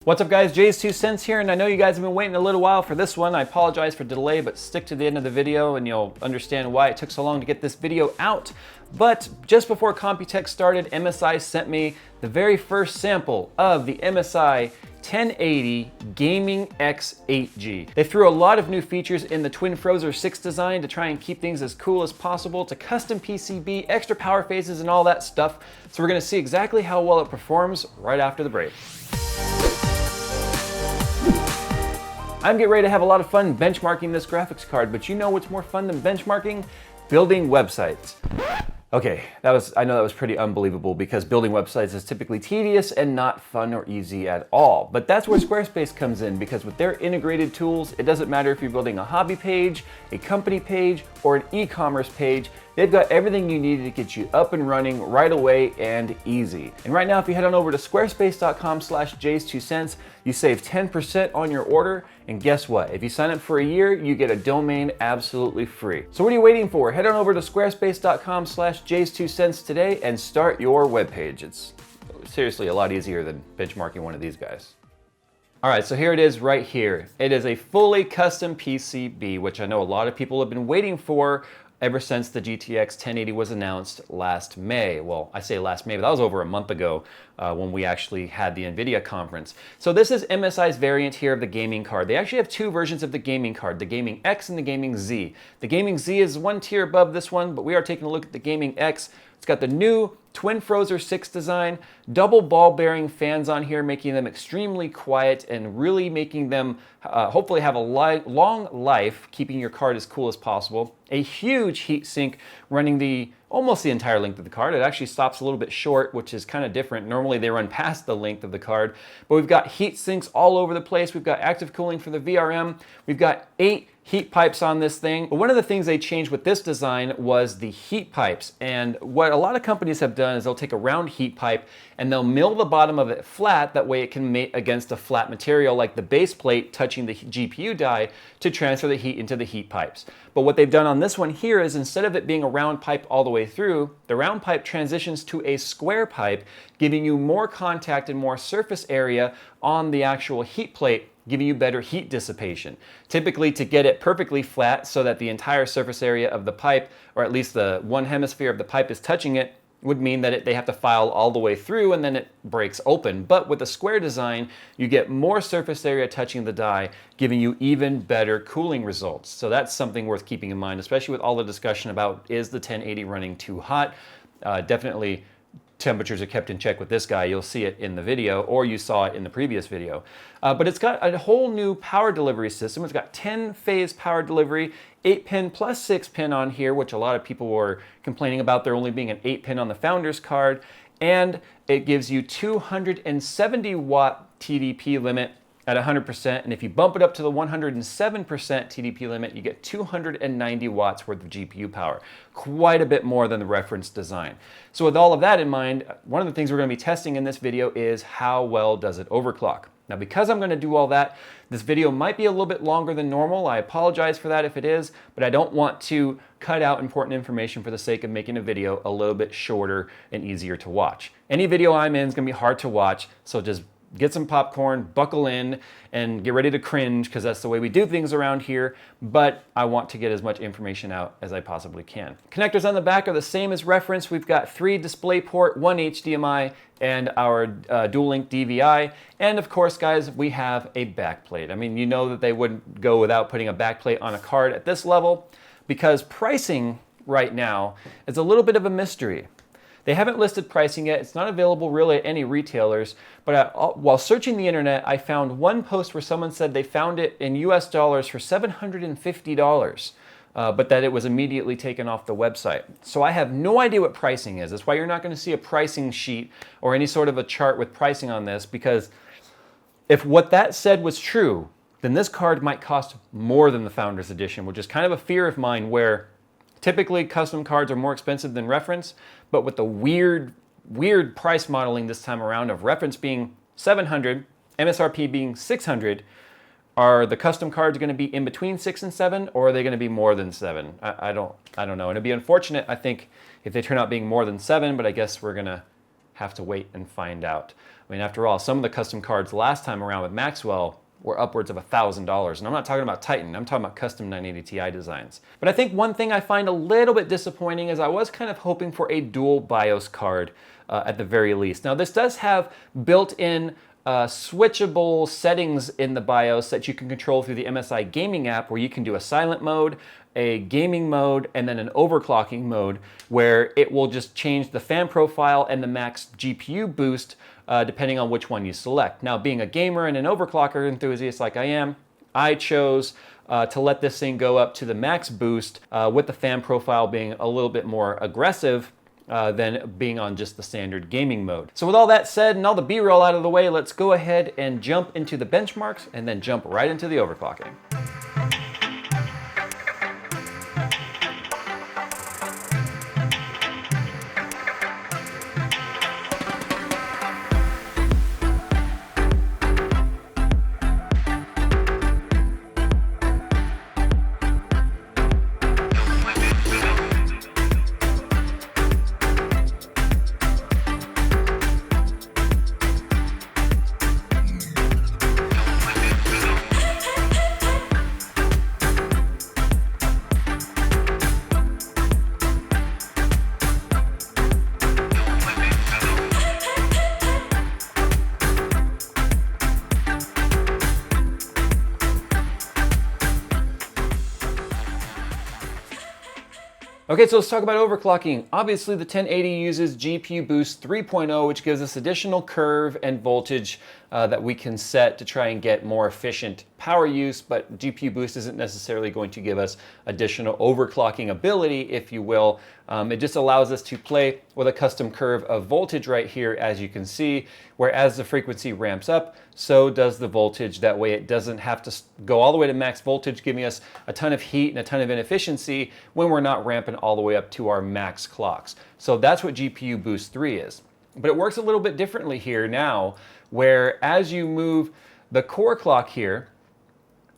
What's up guys, JayzTwoCents here, and I know you guys have been waiting a little while for this one. I apologize for the delay, but stick to the end of the video and you'll understand why it took so long to get this video out. But just before Computex started, MSI sent me the very first sample of the MSI 1080 Gaming X 8G. They threw a lot of new features in the Twin Frozer 6 design to try and keep things as cool as possible, to custom PCB, extra power phases and all that stuff. So we're gonna see exactly how well it performs right after the break. I'm getting ready to have a lot of fun benchmarking this graphics card, but you know what's more fun than benchmarking? Building websites. Okay, I know that was pretty unbelievable because building websites is typically tedious and not fun or easy at all. But that's where Squarespace comes in, because with their integrated tools, it doesn't matter if you're building a hobby page, a company page, or an e-commerce page, they've got everything you need to get you up and running right away and easy. And right now, if you head on over to squarespace.com/JayzTwoCents, you save 10% on your order. And guess what? If you sign up for a year, you get a domain absolutely free. So what are you waiting for? Head on over to squarespace.com/JayzTwoCents today and start your webpage. It's seriously a lot easier than benchmarking one of these guys. All right, so here it is right here. It is a fully custom PCB, which I know a lot of people have been waiting for ever since the GTX 1080 was announced last May. Well, I say last May, but that was over a month ago when we actually had the NVIDIA conference. So this is MSI's variant here of the gaming card. They actually have two versions of the gaming card, the Gaming X and the Gaming Z. The Gaming Z is one tier above this one, but we are taking a look at the Gaming X. It's got the new Twin Frozer 6 design, double ball bearing fans on here, making them extremely quiet and really making them hopefully have a long life, keeping your card as cool as possible. A huge heat sink running almost the entire length of the card. It actually stops a little bit short, which is kind of different. Normally they run past the length of the card, but we've got heat sinks all over the place. We've got active cooling for the VRM. We've got 8 heat pipes on this thing. But one of the things they changed with this design was the heat pipes. And what a lot of companies have done is they'll take a round heat pipe and they'll mill the bottom of it flat. That way it can mate against a flat material like the base plate touching the GPU die to transfer the heat into the heat pipes. But what they've done on this one here is, instead of it being a round pipe all the way through, the round pipe transitions to a square pipe, giving you more contact and more surface area on the actual heat plate, giving you better heat dissipation. Typically, to get it perfectly flat so that the entire surface area of the pipe, or at least the one hemisphere of the pipe, is touching it, would mean that they have to file all the way through and then it breaks open. But with a square design, you get more surface area touching the die, giving you even better cooling results. So that's something worth keeping in mind, especially with all the discussion about, is the 1080 running too hot? Definitely temperatures are kept in check with this guy. You'll see it in the video, or you saw it in the previous video. But it's got a whole new power delivery system. It's got 10-phase power delivery, 8-pin plus 6-pin on here, which a lot of people were complaining about there only being an 8-pin on the Founders card. And it gives you 270-watt TDP limit at 100%, and if you bump it up to the 107% TDP limit, you get 290 watts worth of GPU power. Quite a bit more than the reference design. So with all of that in mind, one of the things we're going to be testing in this video is how well does it overclock. Now, because I'm going to do all that, this video might be a little bit longer than normal. I apologize for that if it is, but I don't want to cut out important information for the sake of making a video a little bit shorter and easier to watch. Any video I'm in is going to be hard to watch, so just get some popcorn, buckle in, and get ready to cringe, because that's the way we do things around here, but I want to get as much information out as I possibly can. Connectors on the back are the same as reference. We've got 3 DisplayPort, 1 HDMI, and our dual-link DVI. And of course, guys, we have a backplate. I mean, you know that they wouldn't go without putting a backplate on a card at this level, because pricing right now is a little bit of a mystery. They haven't listed pricing yet. It's not available really at any retailers, but while searching the internet, I found one post where someone said they found it in US dollars for $750, but that it was immediately taken off the website. So I have no idea what pricing is. That's why you're not going to see a pricing sheet or any sort of a chart with pricing on this, because if what that said was true, then this card might cost more than the Founders Edition, which is kind of a fear of mine, where typically custom cards are more expensive than reference, but with the weird price modeling this time around of reference being $700, MSRP being $600, are the custom cards going to be in between 6 and 7, or are they going to be more than 7? I don't know. And it'd be unfortunate, I think, if they turn out being more than 7, but I guess we're going to have to wait and find out. I mean, after all, some of the custom cards last time around with Maxwell were upwards of $1,000. And I'm not talking about Titan, I'm talking about custom 980 Ti designs. But I think one thing I find a little bit disappointing is I was kind of hoping for a dual BIOS card at the very least. Now this does have built-in switchable settings in the BIOS that you can control through the MSI gaming app, where you can do a silent mode, a gaming mode, and then an overclocking mode, where it will just change the fan profile and the max GPU boost depending on which one you select. Now, being a gamer and an overclocker enthusiast like I am, I chose to let this thing go up to the max boost with the fan profile being a little bit more aggressive than being on just the standard gaming mode. So with all that said and all the B-roll out of the way, let's go ahead and jump into the benchmarks and then jump right into the overclocking. Okay, so let's talk about overclocking. Obviously, the 1080 uses GPU Boost 3.0, which gives us additional curve and voltage that we can set to try and get more efficient power use, but GPU Boost isn't necessarily going to give us additional overclocking ability, if you will. It just allows us to play with a custom curve of voltage right here, as you can see, where as the frequency ramps up, so does the voltage. That way it doesn't have to go all the way to max voltage, giving us a ton of heat and a ton of inefficiency when we're not ramping all the way up to our max clocks. So that's what GPU Boost 3 is. But it works a little bit differently here now, where as you move the core clock here,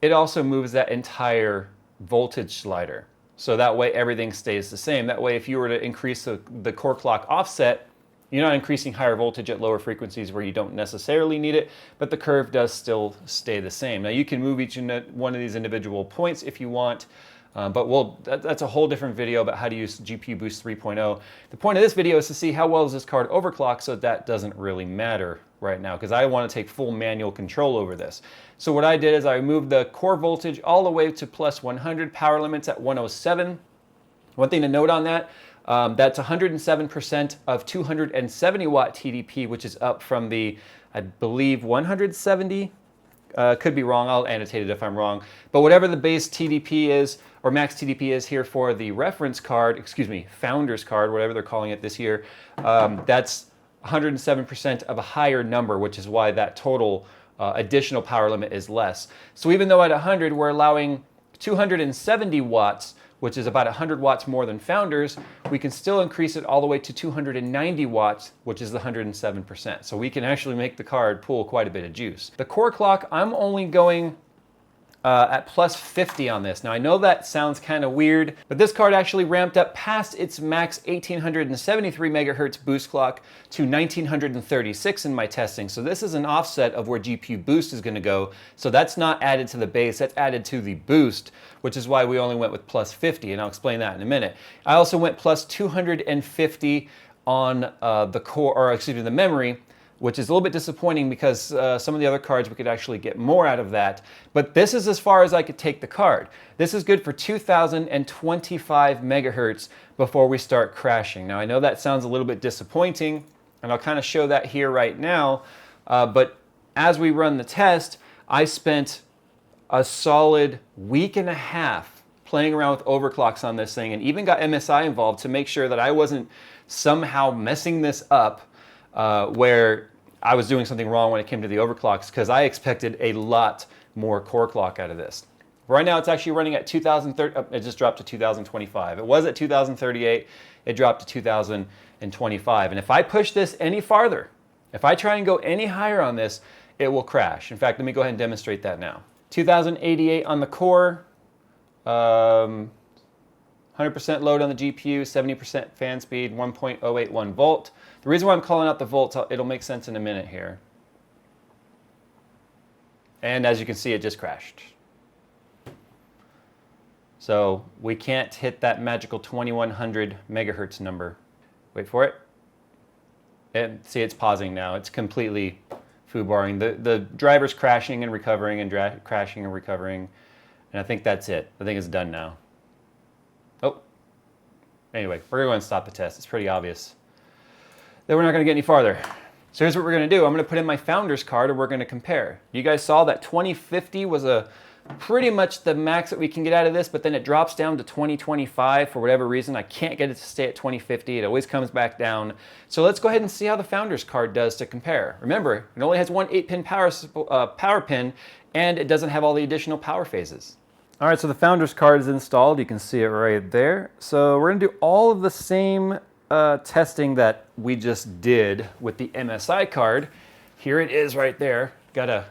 it also moves that entire voltage slider. So that way everything stays the same. That way if you were to increase the core clock offset, you're not increasing higher voltage at lower frequencies where you don't necessarily need it, but the curve does still stay the same. Now you can move each one of these individual points if you want, but that's a whole different video about how to use GPU Boost 3.0. The point of this video is to see how well is this card overclocked, so that doesn't really matter right now because I want to take full manual control over this. So what I did is I moved the core voltage all the way to plus 100, power limits at 107. One thing to note on that, that's 107% of 270 watt TDP, which is up from the, I believe, 170. Could be wrong, I'll annotate it if I'm wrong. But whatever the base TDP is, or max TDP is here for the reference card, excuse me, founder's card, whatever they're calling it this year, that's 107% of a higher number, which is why that total additional power limit is less. So even though at 100 we're allowing 270 watts, which is about 100 watts more than Founders, we can still increase it all the way to 290 watts, which is the 107%. So we can actually make the card pull quite a bit of juice. The core clock, I'm only going at plus 50 on this. Now I know that sounds kind of weird, but this card actually ramped up past its max 1873 megahertz boost clock to 1936 in my testing. So this is an offset of where GPU Boost is going to go. So that's not added to the base, that's added to the boost, which is why we only went with plus 50, and I'll explain that in a minute. I also went plus 250 on the core, or excuse me, the memory, which is a little bit disappointing because some of the other cards we could actually get more out of that. But this is as far as I could take the card. This is good for 2025 megahertz before we start crashing. Now I know that sounds a little bit disappointing, and I'll kind of show that here right now. But as we run the test, I spent a solid week and a half playing around with overclocks on this thing, and even got MSI involved to make sure that I wasn't somehow messing this up where I was doing something wrong when it came to the overclocks, because I expected a lot more core clock out of this. Right now it's actually running at 2030, it just dropped to 2025. It was at 2038, it dropped to 2025. And if I push this any farther, if I try and go any higher on this, it will crash. In fact, let me go ahead and demonstrate that now. 2088 on the core, 100 100% load on the GPU, 70% fan speed, 1.081 volt. The reason why I'm calling out the volts, it'll make sense in a minute here. And as you can see, it just crashed. So we can't hit that magical 2100 megahertz number. Wait for it. And see, it's pausing now. It's completely foobarring. The driver's crashing and recovering and crashing and recovering. And I think that's it. I think it's done now. Oh. Anyway, we're going to stop the test. It's pretty obvious that we're not going to get any farther. So here's what we're going to do. I'm going to put in my founder's card and we're going to compare. You guys saw that 2050 was pretty much the max that we can get out of this, but then it drops down to 2025 for whatever reason. I can't get it to stay at 2050. It always comes back down. So let's go ahead and see how the founder's card does to compare. Remember, it only has one 8-pin power pin, and it doesn't have all the additional power phases. All right, so the founder's card is installed. You can see it right there. So we're going to do all of the same testing that we just did with the MSI card. Here it is right there. Gotta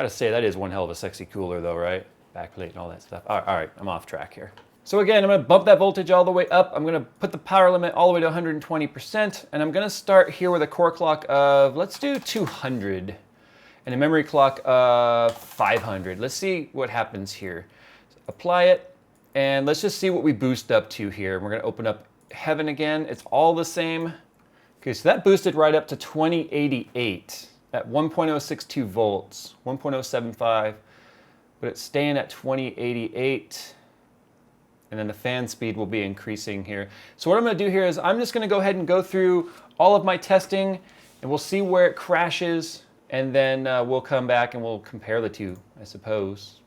say that is one hell of a sexy cooler though, right? Backplate and all that stuff. All right, I'm off track here. So again, I'm gonna bump that voltage all the way up. I'm gonna put the power limit all the way to 120%, and I'm gonna start here with a core clock of, let's do 200, and a memory clock of 500. Let's see what happens here. Apply it, and let's just see what we boost up to here. We're gonna open up Heaven again. It's all the same. Okay, so that boosted right up to 2088 at 1.062 volts, 1.075, but it's staying at 2088. And then the fan speed will be increasing here. So what I'm going to do here is I'm just going to go ahead and go through all of my testing, and we'll see where it crashes, and then we'll come back and we'll compare the two, I suppose.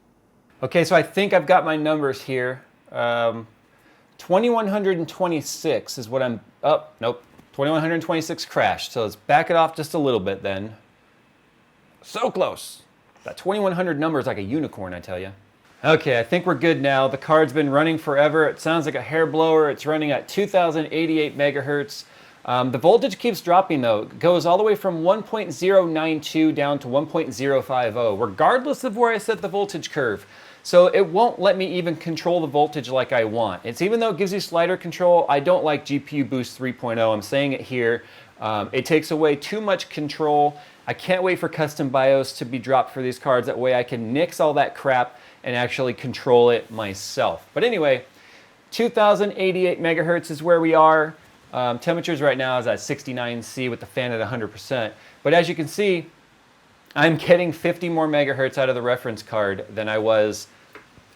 Okay, so I think I've got my numbers here. 2126 is what I'm, oh, nope, 2126 crashed. So let's back it off just a little bit then. So close. That 2100 number is like a unicorn, I tell you. Okay, I think we're good now. The card's been running forever. It sounds like a hair blower. It's running at 2088 megahertz. The voltage keeps dropping though. It goes all the way from 1.092 down to 1.050, regardless of where I set the voltage curve. So it won't let me even control the voltage like I want. It's even though it gives you slider control, I don't like GPU Boost 3.0. I'm saying it here. It takes away too much control. I can't wait for custom BIOS to be dropped for these cards. That way I can nix all that crap and actually control it myself. But anyway, 2088 megahertz is where we are. Temperatures right now is at 69°C with the fan at 100%. But as you can see, I'm getting 50 more megahertz out of the reference card than I was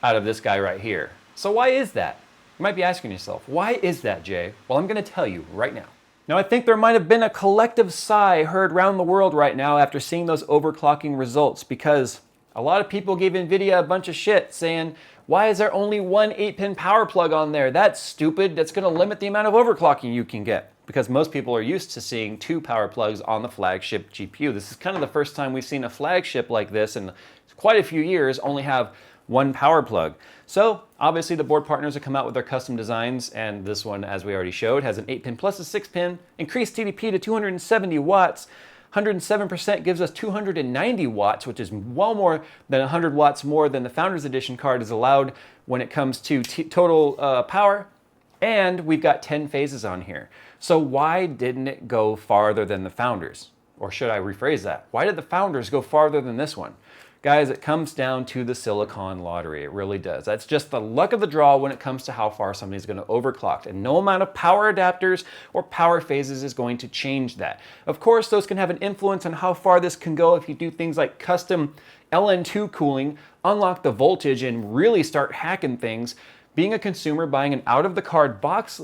out of this guy right here. So why is that? You might be asking yourself, why is that, Jay? Well, I'm going to tell you right now. Now, I think there might have been a collective sigh heard around the world right now after seeing those overclocking results, because a lot of people gave NVIDIA a bunch of shit saying, why is there only one 8-pin power plug on there? That's stupid. That's going to limit the amount of overclocking you can get, because most people are used to seeing 2 power plugs on the flagship GPU. This is kind of the first time we've seen a flagship like this in quite a few years only have 1 power plug. So obviously the board partners have come out with their custom designs, and this one, as we already showed, has an 8-pin plus a 6-pin, increased TDP to 270 watts, 107% gives us 290 watts, which is well more than 100 watts more than the Founders Edition card is allowed when it comes to total power. And we've got 10 phases on here. So why didn't it go farther than the Founders? Or should I rephrase that? Why did the Founders go farther than this one? Guys, it comes down to the silicon lottery. It really does. That's just the luck of the draw when it comes to how far somebody's going to overclock. And no amount of power adapters or power phases is going to change that. Of course, those can have an influence on how far this can go if you do things like custom LN2 cooling, unlock the voltage, and really start hacking things. Being a consumer buying an out-of-the-box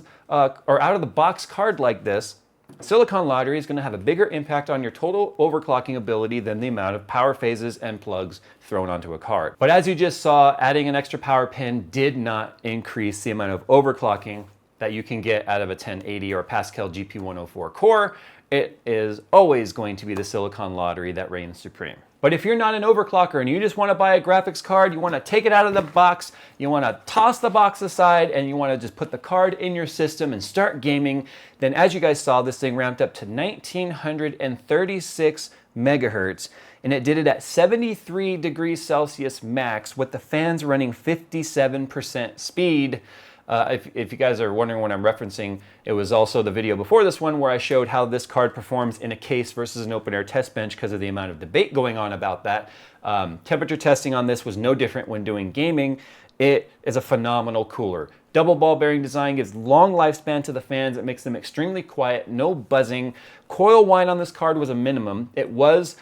card like this, Silicon Lottery is going to have a bigger impact on your total overclocking ability than the amount of power phases and plugs thrown onto a card. But as you just saw, adding an extra power pin did not increase the amount of overclocking that you can get out of a 1080 or Pascal GP104 core. It is always going to be the Silicon Lottery that reigns supreme. But if you're not an overclocker and you just want to buy a graphics card, you want to take it out of the box, you want to toss the box aside, and you want to just put the card in your system and start gaming, then as you guys saw, this thing ramped up to 1936 megahertz, and it did it at 73 degrees Celsius max with the fans running 57% speed. If you guys are wondering what I'm referencing, it was also the video before this one where I showed how this card performs in a case versus an open air test bench because of the amount of debate going on about that. Temperature testing on this was no different when doing gaming. It is a phenomenal cooler. Double ball bearing design gives long lifespan to the fans. It makes them extremely quiet, no buzzing. Coil whine on this card was a minimum. There was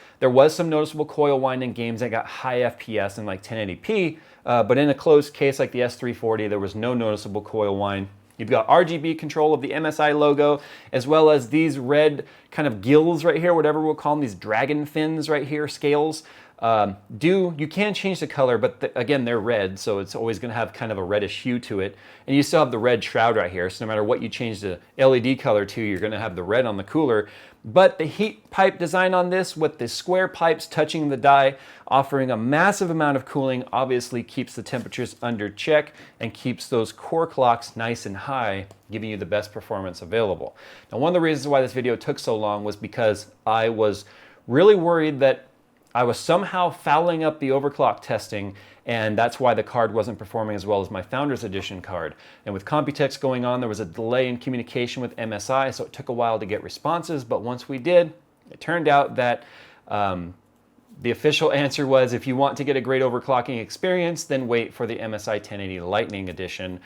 some noticeable coil whine in games that got high FPS and like 1080p, but in a closed case like the S340, there was no noticeable coil whine. You've got RGB control of the MSI logo, as well as these red kind of gills right here, whatever we'll call them, these dragon fins right here, scales. You can change the color, but again, they're red, so it's always going to have kind of a reddish hue to it. And you still have the red shroud right here, so no matter what you change the LED color to, you're going to have the red on the cooler. But the heat pipe design on this, with the square pipes touching the die, offering a massive amount of cooling, obviously keeps the temperatures under check and keeps those core clocks nice and high, giving you the best performance available. Now, one of the reasons why this video took so long was because I was really worried that I was somehow fouling up the overclock testing, and that's why the card wasn't performing as well as my Founders Edition card. And with Computex going on, there was a delay in communication with MSI, so it took a while to get responses, but once we did, it turned out that the official answer was, if you want to get a great overclocking experience, then wait for the MSI 1080 Lightning Edition,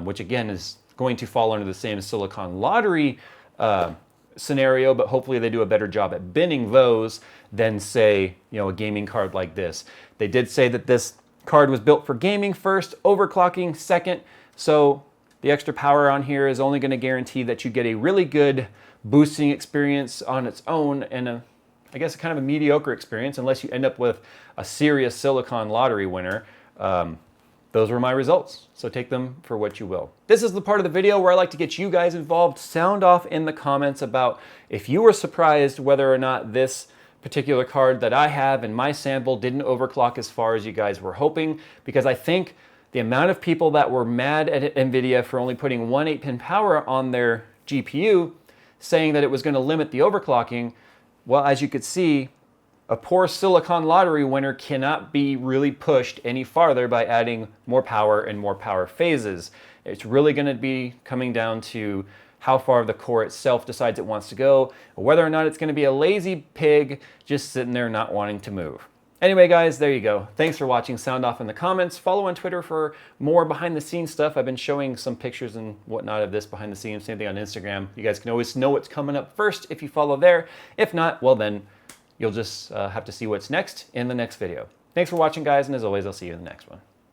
which again is going to fall under the same Silicon Lottery scenario, but hopefully they do a better job at binning those than, say, a gaming card like this. They did say that this card was built for gaming first, overclocking second, so the extra power on here is only going to guarantee that you get a really good boosting experience on its own, and I guess kind of a mediocre experience unless you end up with a serious Silicon Lottery winner. Those were my results, so take them for what you will. This is the part of the video where I like to get you guys involved. Sound off in the comments about if you were surprised whether or not this particular card that I have in my sample didn't overclock as far as you guys were hoping, because I think the amount of people that were mad at NVIDIA for only putting one 8-pin power on their GPU, saying that it was going to limit the overclocking, well, as you could see, a poor Silicon Lottery winner cannot be really pushed any farther by adding more power and more power phases. It's really going to be coming down to how far the core itself decides it wants to go, or whether or not it's going to be a lazy pig just sitting there not wanting to move. Anyway, guys, there you go. Thanks for watching. Sound off in the comments. Follow on Twitter for more behind-the-scenes stuff. I've been showing some pictures and whatnot of this behind the scenes. Same thing on Instagram. You guys can always know what's coming up first if you follow there. If not, well then, you'll just have to see what's next in the next video. Thanks for watching, guys, and as always, I'll see you in the next one.